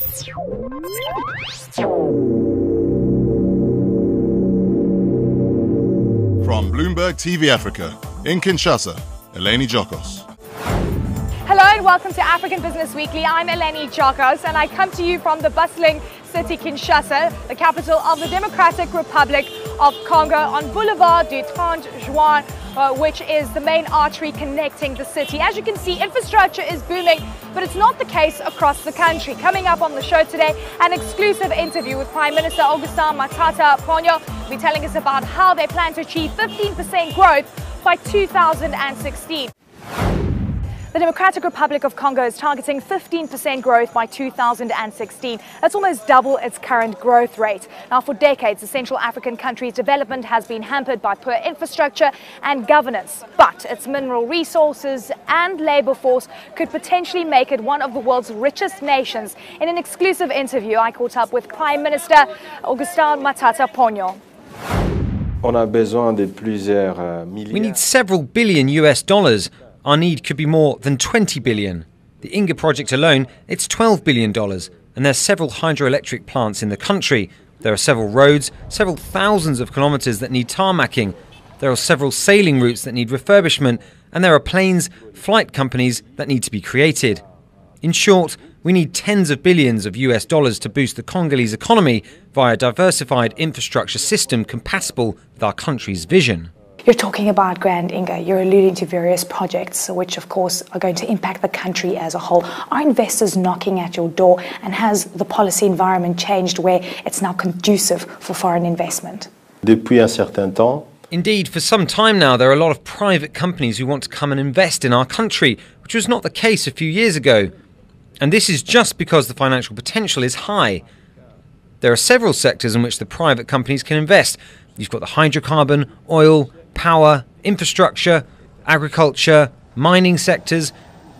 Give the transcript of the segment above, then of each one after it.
From Bloomberg TV Africa, in Kinshasa, Eleni Jokos. Hello and welcome to African Business Weekly. I'm Eleni Jokos and I come to you from the bustling city Kinshasa, the capital of the Democratic Republic of Congo, on Boulevard du 30 Juin, which is the main artery connecting the city. As you can see, infrastructure is booming, but it's not the case across the country. Coming up on the show today, an exclusive interview with Prime Minister Augustin Matata Ponyo. He'll be telling us about how they plan to achieve 15% growth by 2016. The Democratic Republic of Congo is targeting 15% growth by 2016. That's almost double its current growth rate. Now, for decades, the Central African country's development has been hampered by poor infrastructure and governance. But its mineral resources and labor force could potentially make it one of the world's richest nations. In an exclusive interview, I caught up with Prime Minister Augustin Matata Ponyo. We need several billion US dollars. Our need could be more than 20 billion. The Inga project alone, it's $12 billion. And there's several hydroelectric plants in the country. There are several roads, several thousands of kilometers that need tarmacking. There are several sailing routes that need refurbishment. And there are planes, flight companies that need to be created. In short, we need tens of billions of US dollars to boost the Congolese economy via a diversified infrastructure system compatible with our country's vision. You're talking about Grand Inga. You're alluding to various projects which, of course, are going to impact the country as a whole. Are investors knocking at your door, and has the policy environment changed where it's now conducive for foreign investment? Indeed, for some time now, there are a lot of private companies who want to come and invest in our country, which was not the case a few years ago. And this is just because the financial potential is high. There are several sectors in which the private companies can invest. You've got the hydrocarbon, oil, power, infrastructure, agriculture, mining sectors.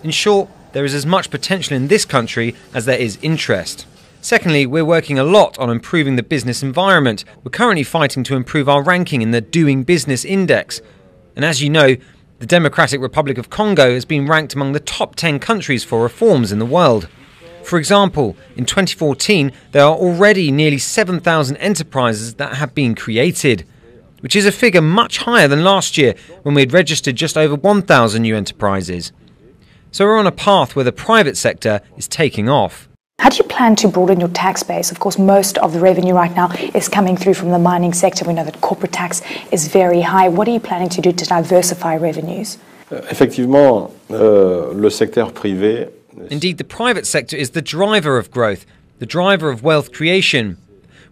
In short, there is as much potential in this country as there is interest. Secondly, we're working a lot on improving the business environment. We're currently fighting to improve our ranking in the Doing Business Index. And as you know, the Democratic Republic of Congo has been ranked among the top 10 countries for reforms in the world. For example, in 2014, there are already nearly 7,000 enterprises that have been created, which is a figure much higher than last year when we had registered just over 1,000 new enterprises. So we're on a path where the private sector is taking off. How do you plan to broaden your tax base? Of course, most of the revenue right now is coming through from the mining sector. We know that corporate tax is very high. What are you planning to do to diversify revenues? Indeed, the private sector is the driver of growth, the driver of wealth creation.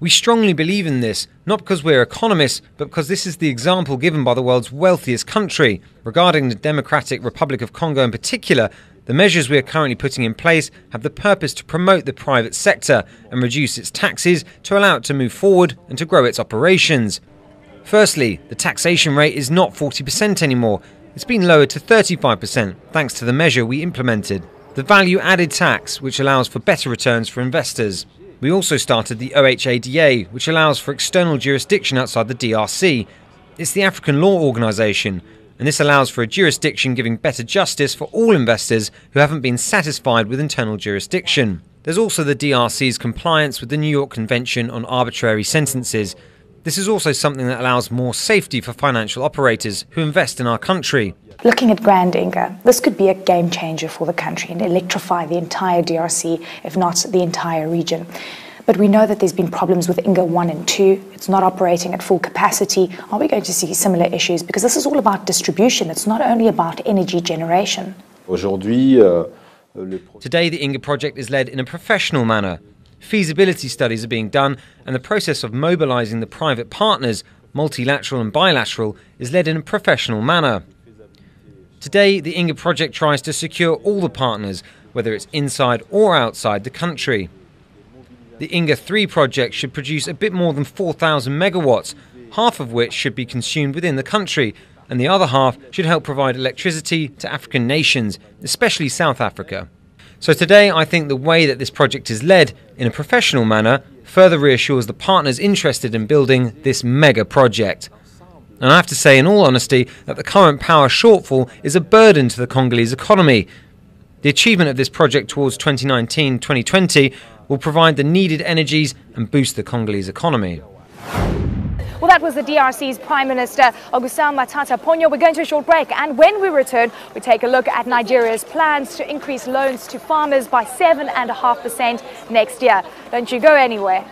We strongly believe in this, not because we're economists, but because this is the example given by the world's wealthiest country. Regarding the Democratic Republic of Congo in particular, the measures we are currently putting in place have the purpose to promote the private sector and reduce its taxes to allow it to move forward and to grow its operations. Firstly, the taxation rate is not 40% anymore. It's been lowered to 35% thanks to the measure we implemented, the value-added tax, which allows for better returns for investors. We also started the OHADA, which allows for external jurisdiction outside the DRC. It's the African Law Organization, and this allows for a jurisdiction giving better justice for all investors who haven't been satisfied with internal jurisdiction. There's also the DRC's compliance with the New York Convention on Arbitrary Sentences. This is also something that allows more safety for financial operators who invest in our country. Looking at Grand Inga, this could be a game changer for the country and electrify the entire DRC, if not the entire region. But we know that there's been problems with Inga 1 and 2. It's not operating at full capacity. Are we going to see similar issues? Because this is all about distribution. It's not only about energy generation. Today, the Inga project is led in a professional manner. Feasibility studies are being done, and the process of mobilizing the private partners, multilateral and bilateral, is led in a professional manner. Today, the Inga project tries to secure all the partners, whether it's inside or outside the country. The Inga 3 project should produce a bit more than 4,000 megawatts, half of which should be consumed within the country, and the other half should help provide electricity to African nations, especially South Africa. So today, I think the way that this project is led in a professional manner further reassures the partners interested in building this mega project. And I have to say, in all honesty, that the current power shortfall is a burden to the Congolese economy. The achievement of this project towards 2019-2020 will provide the needed energies and boost the Congolese economy. Well, that was the DRC's Prime Minister, Augustin Matata Ponyo. We're going to a short break, and when we return, we take a look at Nigeria's plans to increase loans to farmers by 7.5% next year. Don't you go anywhere.